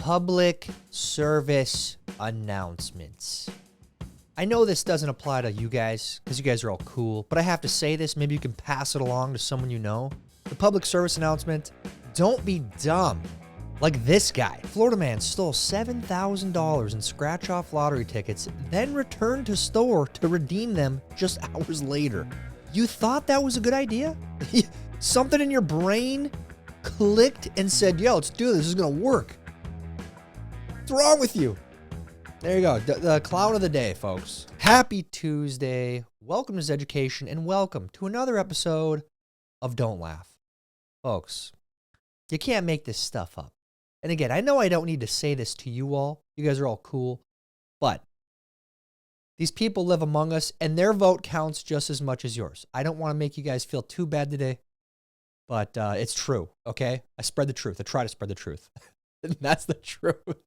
Public service announcements. I know this doesn't apply to you guys because you guys are all cool, but I have to say this. Maybe you can pass it along to someone you know. The public service announcement, don't be dumb. Like this guy. Florida man stole $7,000 in scratch-off lottery tickets, then returned to store to redeem them just hours later. You thought that was a good idea? Something in your brain clicked and said, yo, let's do this. This is going to work. What's wrong with you? There you go. The clown of the day, folks. Happy Tuesday. Welcome to Zeducation, and welcome to another episode of Don't Laugh. Folks, you can't make this stuff up. And again, I know I don't need to say this to you all. You guys are all cool. But these people live among us, and their vote counts just as much as yours. I don't want to make you guys feel too bad today, but it's true, okay? I spread the truth. I try to spread the truth. And that's the truth.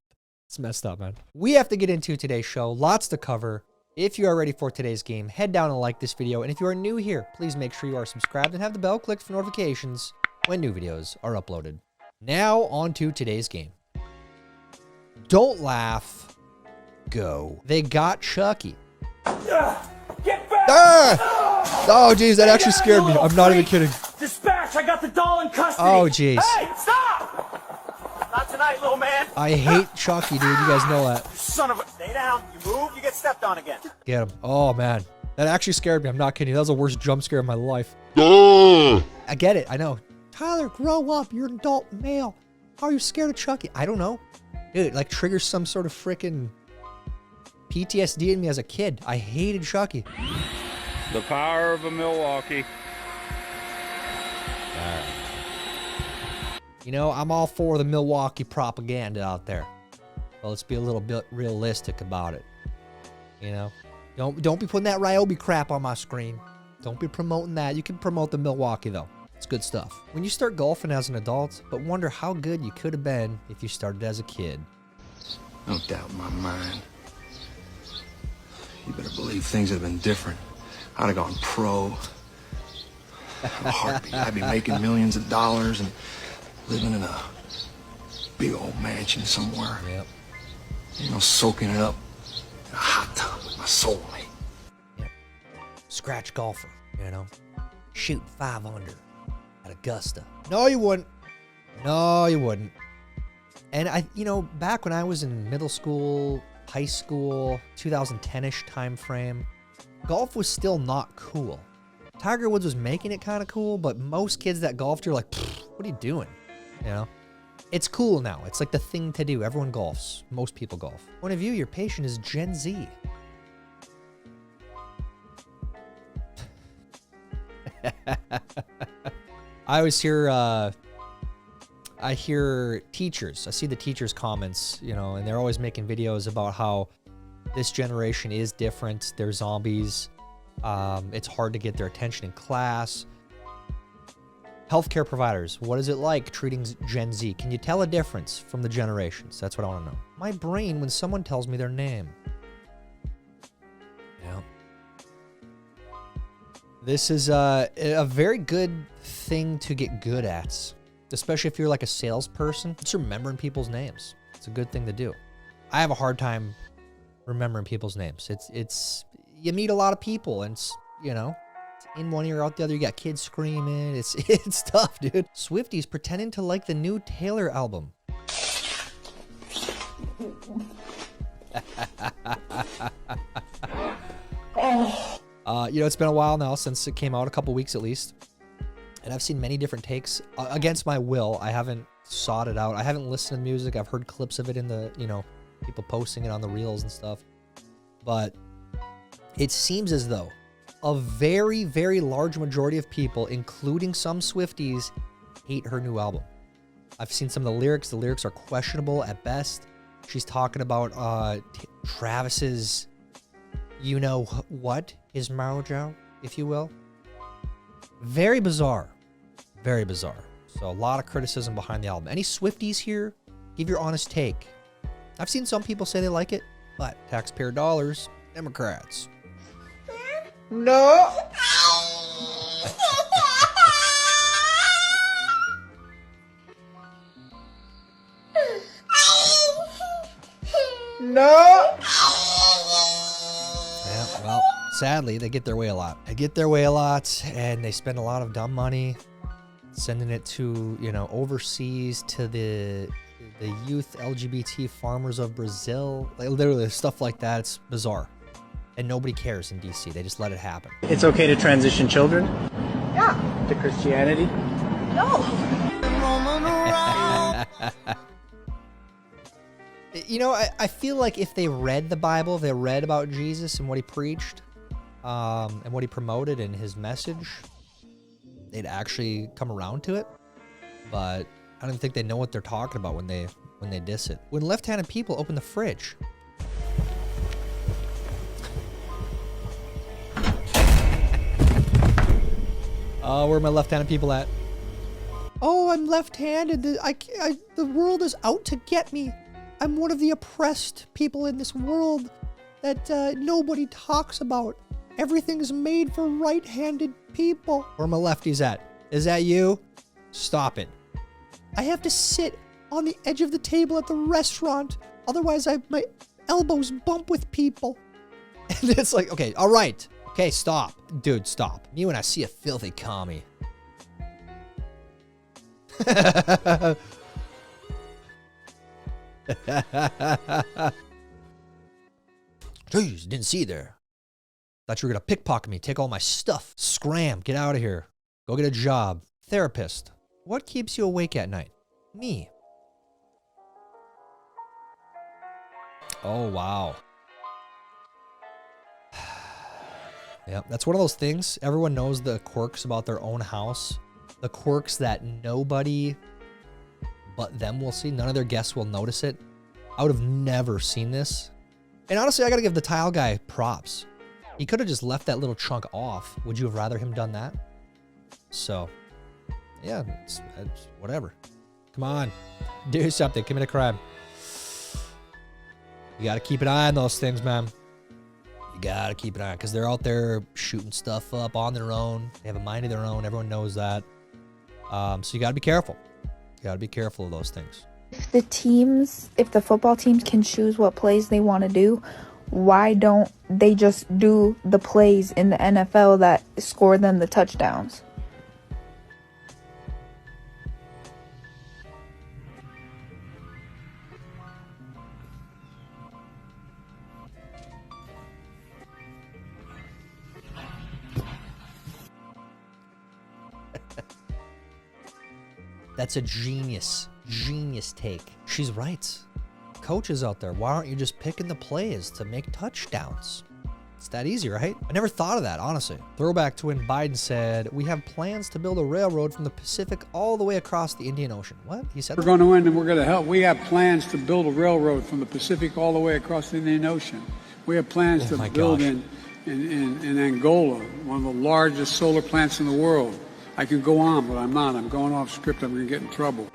It's messed up, man. We have to get into today's show. Lots to cover. If you are ready for today's game, head down and like this video. And if you are new here, please make sure you are subscribed and have the bell clicked for notifications when new videos are uploaded. Now, on to today's game. Don't laugh. Go. They got Chucky. Get back! Ah! Oh, geez, that actually scared me. I'm not even kidding. Dispatch, I got the doll in custody. Oh, geez. Hey, stop! Not tonight, little man. I hate Chucky, dude. You guys know that. Son of a... Stay down. You move, you get stepped on again. Get him. Oh, man. That actually scared me. I'm not kidding. That was the worst jump scare of my life. I get it. I know. Tyler, grow up. You're an adult male. How are you scared of Chucky? I don't know. Dude, it like triggers some sort of freaking PTSD in me as a kid. I hated Chucky. The power of a Milwaukee. You know, I'm all for the Milwaukee propaganda out there. But let's be a little bit realistic about it. You know? Don't be putting that Ryobi crap on my screen. Don't be promoting that. You can promote the Milwaukee, though. It's good stuff. When you start golfing as an adult, but wonder how good you could have been if you started as a kid. No doubt in my mind. You better believe things would have been different. I'd have gone pro. In a heartbeat. I'd be making millions of dollars and living in a big old mansion somewhere. Yep. You know, soaking it up in a hot tub with my soulmate. Yep. Scratch golfer, you know? Shoot 5 under at Augusta. No, you wouldn't. No, you wouldn't. And you know, back when I was in middle school, high school, 2010-ish time frame, golf was still not cool. Tiger Woods was making it kind of cool, but most kids that golfed are like, what are you doing? You know? It's cool now. It's like the thing to do. Everyone golfs. Most people golf. Point of view, your patient is Gen Z. I always hear, I hear teachers. I see the teachers' comments, you know, and they're always making videos about how this generation is different. They're zombies. It's hard to get their attention in class. Healthcare providers, what is it like treating Gen Z? Can you tell a difference from the generations? That's what I want to know. My brain when someone tells me their name. Yeah. This is a very good thing to get good at, especially if you're like a salesperson. Just remembering people's names. It's a good thing to do. I have a hard time remembering people's names. It's you meet a lot of people and it's, you know, in one ear out the other. You got kids screaming. It's tough, dude. Swifties pretending to like the new Taylor album. You know, it's been a while now since it came out, a couple weeks at least. And I've seen many different takes. Against my will, I haven't sought it out. I haven't listened to music. I've heard clips of it in the, you know, people posting it on the reels and stuff. But it seems as though a very, very large majority of people, including some Swifties, hate her new album. I've seen some of the lyrics. The lyrics are questionable at best. She's talking about Travis's, you know what, his mojo, if you will. Very bizarre. Very bizarre. So a lot of criticism behind the album. Any Swifties here? Give your honest take. I've seen some people say they like it, but taxpayer dollars, Democrats. No. Yeah, well, sadly, they get their way a lot. They get their way a lot, and they spend a lot of dumb money sending it to, you know, overseas to the youth LGBT farmers of Brazil. Like, literally, stuff like that. It's bizarre. And nobody cares in DC. They just let it happen. It's okay to transition children Yeah. to Christianity? No. You know, I feel like if they read the Bible, if they read about Jesus and what he preached, and what he promoted in his message, they'd actually come around to it. But I don't think they know what they're talking about when they diss it. When left-handed people open the fridge. Oh, where are my left-handed people at? Oh, I'm left-handed. The world is out to get me. I'm one of the oppressed people in this world that nobody talks about. Everything is made for right-handed people. Where are my lefties at? Is that you? Stop it. I have to sit on the edge of the table at the restaurant. Otherwise, my elbows bump with people. And it's like, okay, all right. Okay, stop. Dude, stop. Me when I see a filthy commie. Jeez, didn't see you there. Thought you were gonna pickpocket me, take all my stuff. Scram, get out of here. Go get a job. Therapist. What keeps you awake at night? Me. Oh, wow. Yeah, that's one of those things. Everyone knows the quirks about their own house. The quirks that nobody but them will see. None of their guests will notice it. I would have never seen this. And honestly, I gotta give the tile guy props. He could have just left that little chunk off. Would you have rather him done that? So, yeah, it's whatever. Come on, do something. Commit a crime. You gotta keep an eye on those things, man. You gotta keep an eye on, because they're out there shooting stuff up on their own. They have a mind of their own. Everyone knows that. So you gotta be careful. You gotta be careful of those things. If the football teams can choose what plays they want to do, why don't they just do the plays in the NFL that score them the touchdowns? That's a genius take. She's right. Coaches out there, why aren't you just picking the plays to make touchdowns? It's that easy, right? I never thought of that, honestly. Throwback to when Biden said, we have plans to build a railroad from the Pacific all the way across the Indian Ocean. What? He said We're that? going to win and we're going to help. We have plans to build a railroad from the Pacific all the way across the Indian Ocean. We have plans to build in Angola, one of the largest solar plants in the world. I could go on, but I'm not. I'm going off script. I'm going to get in trouble.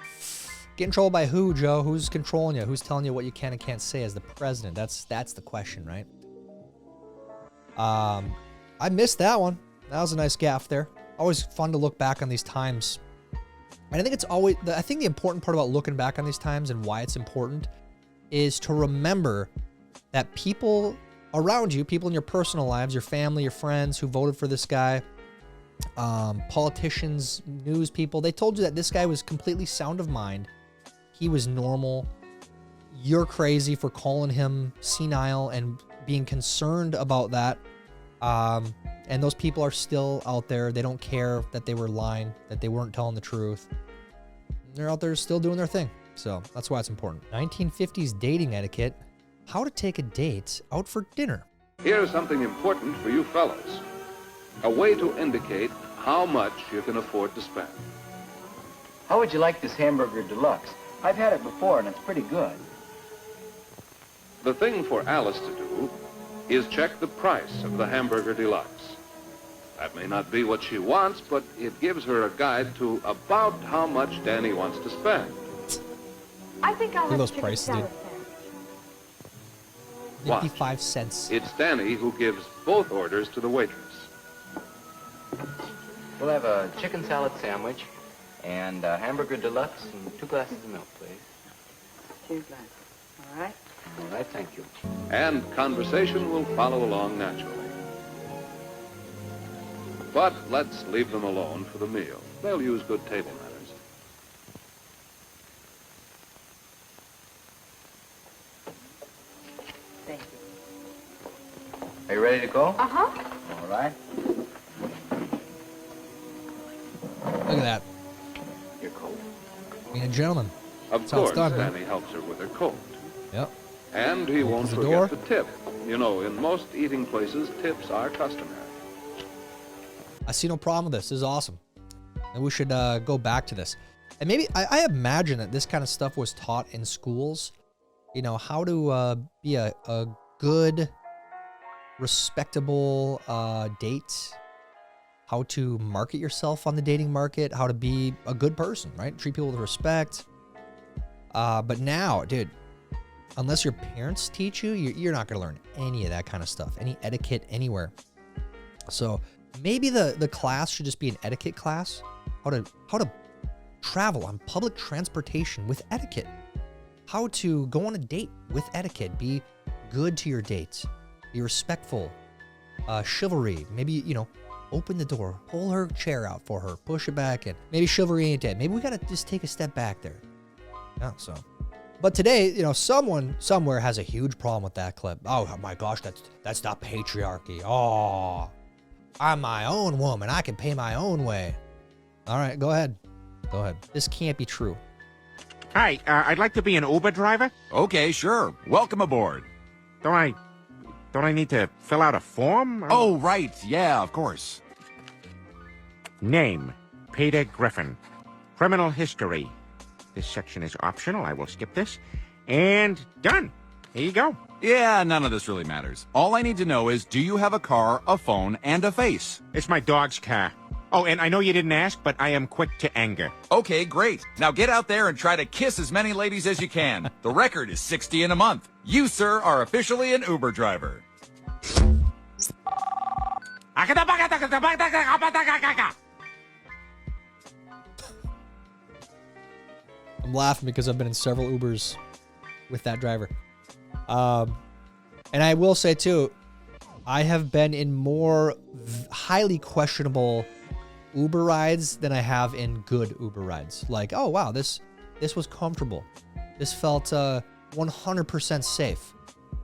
Get in trouble by who, Joe? Who's controlling you? Who's telling you what you can and can't say as the president? That's the question, right? I missed that one. That was a nice gaffe there. Always fun to look back on these times. And I think it's always, I think the important part about looking back on these times and why it's important is to remember that people around you, people in your personal lives, your family, your friends who voted for this guy, politicians, news people, they told you that this guy was completely sound of mind. He was normal. You're crazy for calling him senile and being concerned about that. And those people are still out there. They don't care that they were lying, that they weren't telling the truth. They're out there still doing their thing. So that's why it's important. 1950s dating etiquette. How to take a date out for dinner. Here's something important for you fellas. A way to indicate how much you can afford to spend. How would you like this hamburger deluxe? I've had it before and it's pretty good. The thing for Alice to do is check the price of the hamburger deluxe. That may not be what she wants, but it gives her a guide to about how much Danny wants to spend. I think I'll Look at those prices, dude. 55 cents. It's Danny who gives both orders to the waitress. We'll have a chicken salad sandwich and a hamburger deluxe and 2 glasses of milk, please. 2 glasses. All right. All right, thank you. And conversation will follow along naturally. But let's leave them alone for the meal. They'll use good table manners. Thank you. Are you ready to go? Uh-huh. All right. Look at that. Your coat. Being a gentleman. Of That's how it's course, done, man. Danny helps her with her coat. Yep. And he won't Opens the door. forget to tip. You know, in most eating places, tips are customary. I see no problem with this. This is awesome. And we should go back to this. And maybe, I imagine that this kind of stuff was taught in schools. You know, how to be a good, respectable date. How to market yourself on the dating market. How to be a good person, right? Treat people with respect. But now, dude, unless your parents teach you, you're not going to learn any of that kind of stuff. Any etiquette anywhere. So maybe the class should just be an etiquette class. How to travel on public transportation with etiquette. How to go on a date with etiquette. Be good to your dates. Be respectful. Chivalry. Maybe, you know, open the door. Pull her chair out for her. Push it back in. Maybe chivalry ain't dead. Maybe we got to just take a step back there. Yeah, so. But today, you know, someone somewhere has a huge problem with that clip. Oh my gosh, that's not patriarchy. Oh, I'm my own woman. I can pay my own way. All right, go ahead. Go ahead. This can't be true. Hi, I'd like to be an Uber driver. Okay, sure. Welcome aboard. Don't I need to fill out a form? Oh, right. Yeah, of course. Name, Peter Griffin. Criminal history. This section is optional. I will skip this. And done. Here you go. Yeah, none of this really matters. All I need to know is, do you have a car, a phone, and a face? It's my dog's car. Oh, and I know you didn't ask, but I am quick to anger. Okay, great. Now get out there and try to kiss as many ladies as you can. The record is 60 in a month. You, sir, are officially an Uber driver. I'm laughing because I've been in several Ubers with that driver. And I will say, too, I have been in more highly questionable Uber rides than I have in good Uber rides. Like, oh, wow, this was comfortable. This felt 100% safe.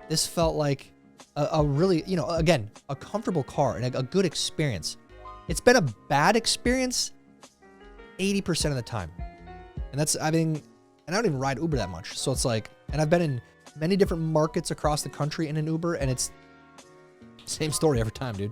This felt like a really, you know, again, a comfortable car and a good experience. It's been a bad experience 80% of the time. And that's, I mean, and I don't even ride Uber that much. So it's like, and I've been in many different markets across the country in an Uber, and it's same story every time, dude.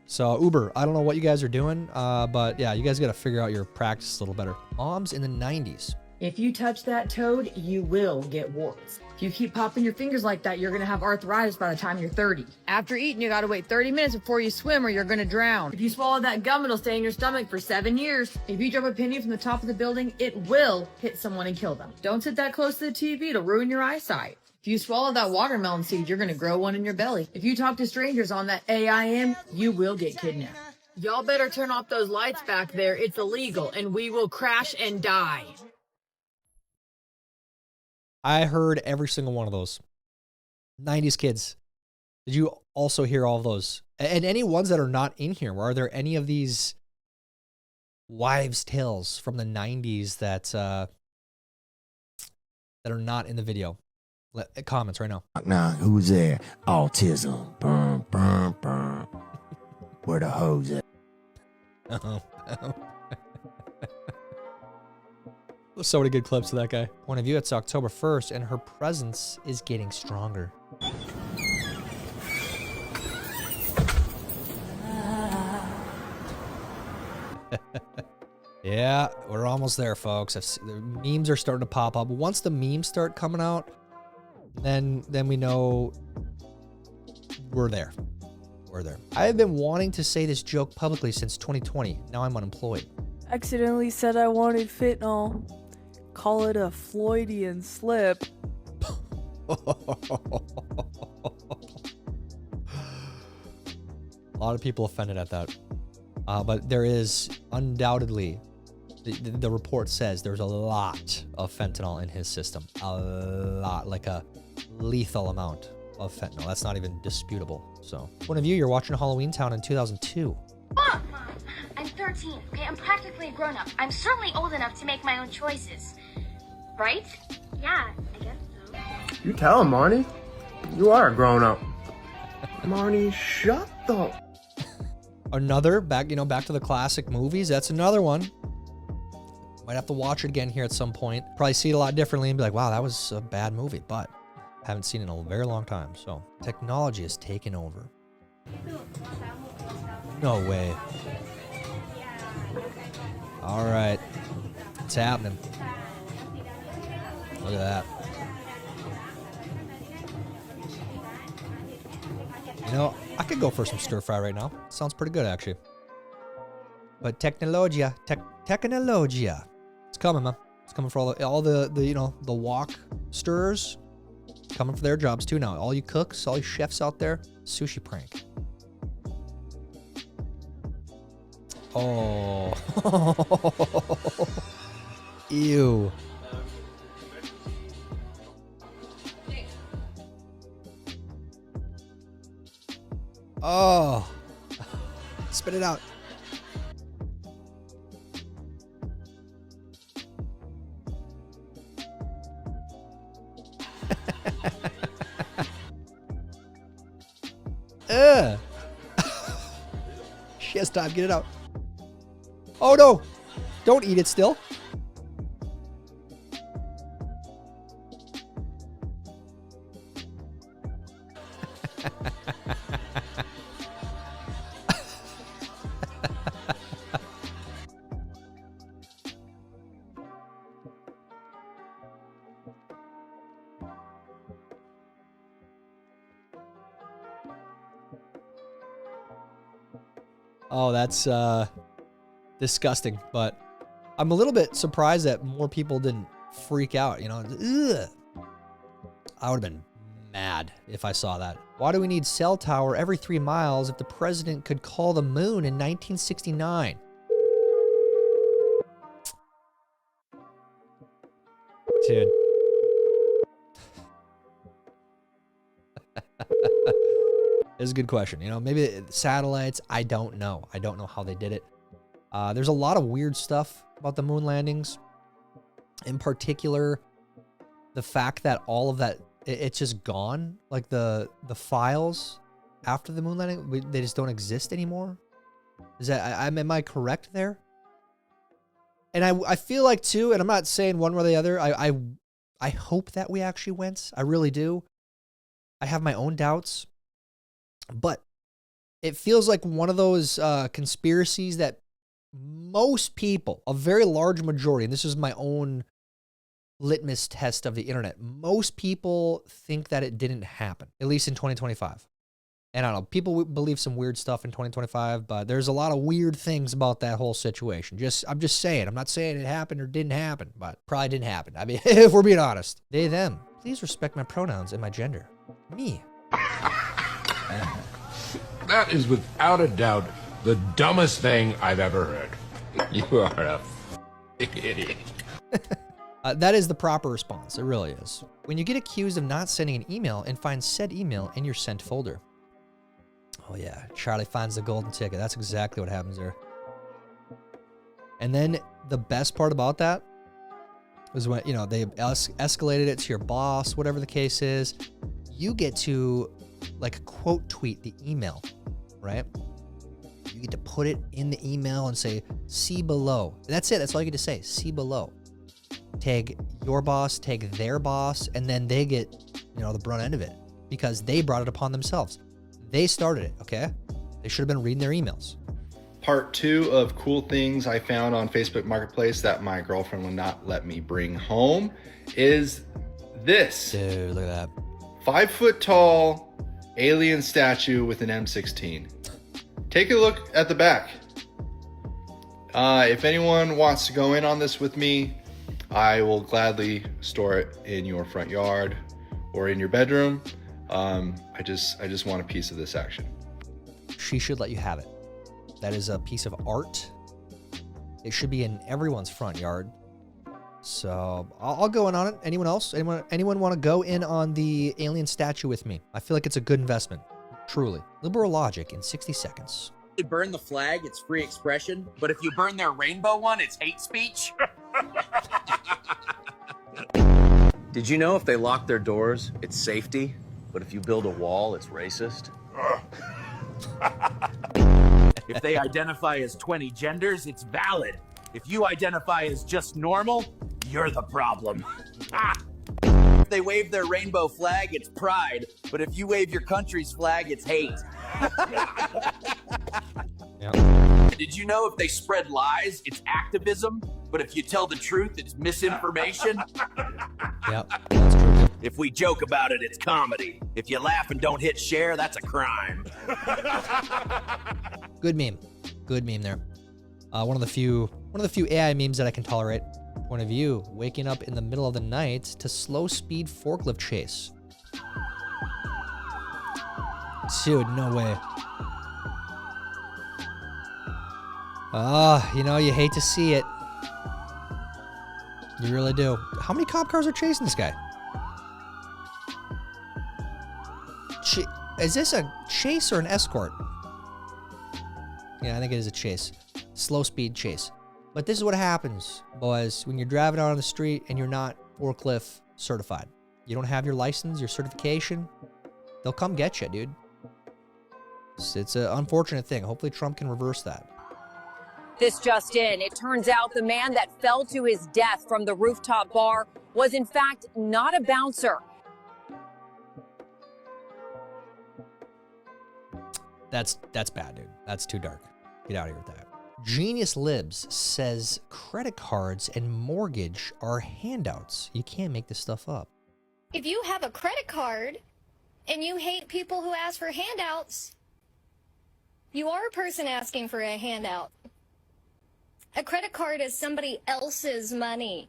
So Uber, I don't know what you guys are doing, but yeah, you guys got to figure out your practice a little better. Moms in the 90s. If you touch that toad, you will get warts. If you keep popping your fingers like that, you're gonna have arthritis by the time you're 30. After eating, you gotta wait 30 minutes before you swim or you're gonna drown. If you swallow that gum, it'll stay in your stomach for 7 years. If you drop a penny from the top of the building, it will hit someone and kill them. Don't sit that close to the TV, it'll ruin your eyesight. If you swallow that watermelon seed, you're gonna grow one in your belly. If you talk to strangers on that AIM, you will get kidnapped. Y'all better turn off those lights back there. It's illegal, and we will crash and die. I heard every single one of those. 90s kids. Did you also hear all of those? And any ones that are not in here, are there any of these wives' tales from the 90s that are not in the video? Comments right now. Now, who's there? Autism. Burn, burn, burn. Where the hoes at? So many good clips of that guy. Point of view, it's October 1st, and her presence is getting stronger. Yeah, we're almost there, folks. The memes are starting to pop up. Once the memes start coming out, then we know we're there. We're there. I have been wanting to say this joke publicly since 2020. Now I'm unemployed. Accidentally said I wanted fentanyl. Call it a Floydian slip. A lot of people offended at that. But there is undoubtedly The report says there's a lot of fentanyl in his system. A lot, like a lethal amount of fentanyl. That's not even disputable. So, one of you, you're watching Halloween Town in 2002. Mom! I'm 13, okay? I'm practically a grown-up. I'm certainly old enough to make my own choices. Right? Yeah, I guess so. You tell him, Marnie. You are a grown-up. Marnie, shut the... Another, back to the classic movies. That's another one. Might have to watch it again here at some point. Probably see it a lot differently and be like, wow, that was a bad movie. But haven't seen it in a very long time. So technology has taken over. No way. All right. It's happening. Look at that. You know, I could go for some stir fry right now. Sounds pretty good, actually. But technologia. It's coming, man. It's coming for all the the wok stirrers. Coming for their jobs, too, now. All you cooks, all you chefs out there. Sushi prank. Oh. Ew. Oh. Spit it out. Ugh. She has time. Get it out. Oh no! Don't eat it still. Oh, that's disgusting, but I'm a little bit surprised that more people didn't freak out, you know? Ugh. I would have been mad if I saw that. Why do we need cell tower every 3 miles if the president could call the moon in 1969? Dude. It's a good question. You know, maybe satellites, I don't know. I don't know how they did it. There's a lot of weird stuff about the moon landings. In particular, the fact that all of that, it's just gone. Like the files after the moon landing, they just don't exist anymore. Is that, am I correct there? And I feel like too, and I'm not saying one way or the other, I hope that we actually went. I really do. I have my own doubts. But it feels like one of those conspiracies that most people, a very large majority, and this is my own litmus test of the internet, most people think that it didn't happen, at least in 2025. And I don't know, people believe some weird stuff in 2025, but there's a lot of weird things about that whole situation. I'm just saying. I'm not saying it happened or didn't happen, but probably didn't happen. I mean, if we're being honest. They, them. Please respect my pronouns and my gender. Me. That is without a doubt the dumbest thing I've ever heard. You are a idiot. That is the proper response. It really is. When you get accused of not sending an email and find said email in your sent folder. Oh yeah, Charlie finds the golden ticket. That's exactly what happens there. And then the best part about that was when, you know, they escalated it to your boss, whatever the case is. You get to like quote tweet the email, right? You get to put it in the email and say, see below. That's it. That's all you get to say. See below. Tag your boss, tag their boss, and then they get, you know, the brunt end of it because they brought it upon themselves. They started it, okay? They should have been reading their emails. Part 2 of cool things I found on Facebook Marketplace that my girlfriend would not let me bring home is this. Dude, look at that. 5 foot tall alien statue with an M16. Take a look at the back. If anyone wants to go in on this with me, I will gladly store it in your front yard or in your bedroom. I just want a piece of this action. She should let you have it. That is a piece of art. It should be in everyone's front yard. So I'll go in on it. Anyone else? Anyone want to go in on the alien statue with me? I feel like it's a good investment. Truly. Liberal logic in 60 seconds. You burn the flag, it's free expression. But if you burn their rainbow one, it's hate speech. Did you know if they lock their doors, it's safety? But if you build a wall, it's racist? If they identify as 20 genders, it's valid. If you identify as just normal, you're the problem. If they wave their rainbow flag, it's pride. But if you wave your country's flag, it's hate. Yep. Did you know if they spread lies, it's activism? But if you tell the truth, it's misinformation? Yep, that's true. If we joke about it, it's comedy. If you laugh and don't hit share, that's a crime. Good meme. Good meme there. One of the few AI memes that I can tolerate. Point of view, waking up in the middle of the night to slow speed forklift chase. Dude, no way. You know, you hate to see it. You really do. How many cop cars are chasing this guy? Is this a chase or an escort? Yeah, I think it is a chase. Slow speed chase. But this is what happens, boys, when you're driving out on the street and you're not forklift certified. You don't have your license, your certification. They'll come get you, dude. It's an unfortunate thing. Hopefully Trump can reverse that. This just in. It turns out the man that fell to his death from the rooftop bar was in fact not a bouncer. That's bad, dude. That's too dark. Get out of here with that. Genius Libs says credit cards and mortgage are handouts. You can't make this stuff up. If you have a credit card and you hate people who ask for handouts, you are a person asking for a handout. A credit card is somebody else's money.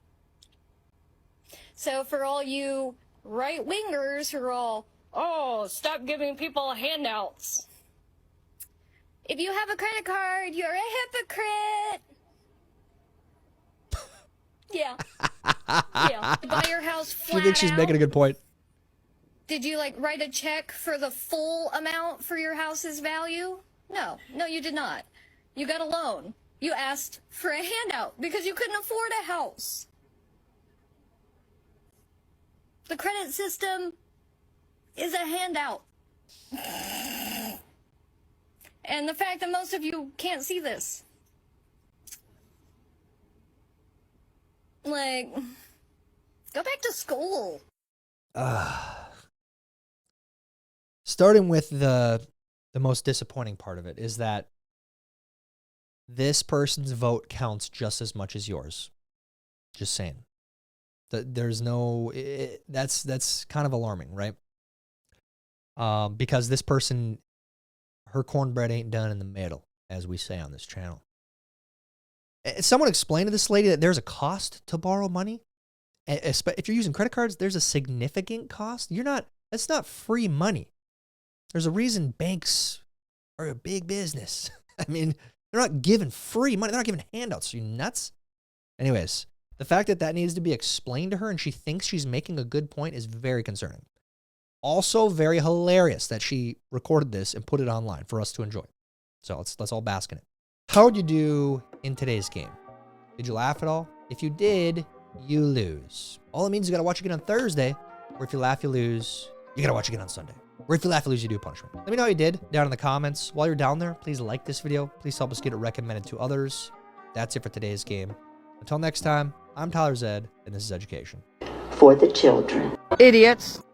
So for all you right-wingers who are all, oh, stop giving people handouts. If you have a credit card, you're a hypocrite. Yeah. Yeah. You buy your house flat I think she's making a good point. Did you, like, write a check for the full amount for your house's value? No. No, you did not. You got a loan. You asked for a handout because you couldn't afford a house. The credit system is a handout. And the fact that most of you can't see this. Like, go back to school. Starting with the most disappointing part of it is that this person's vote counts just as much as yours. Just saying. There's no... That's kind of alarming, right? Because this person... Her cornbread ain't done in the middle, as we say on this channel. Someone explained to this lady that there's a cost to borrow money. If you're using credit cards, there's a significant cost. That's not free money. There's a reason banks are a big business. I mean, they're not giving free money. They're not giving handouts. Are you nuts? Anyways, the fact that needs to be explained to her and she thinks she's making a good point is very concerning. Also very hilarious that she recorded this and put it online for us to enjoy. So let's all bask in it. How would you do in today's game? Did you laugh at all? If you did, you lose. All it means is you gotta watch again on Thursday, or if you laugh, you lose. You gotta watch again on Sunday. Or if you laugh, you lose, you do punishment. Let me know how you did down in the comments. While you're down there, please like this video. Please help us get it recommended to others. That's it for today's game. Until next time, I'm Tyler Zed, and this is Zeducation. For the children. Idiots.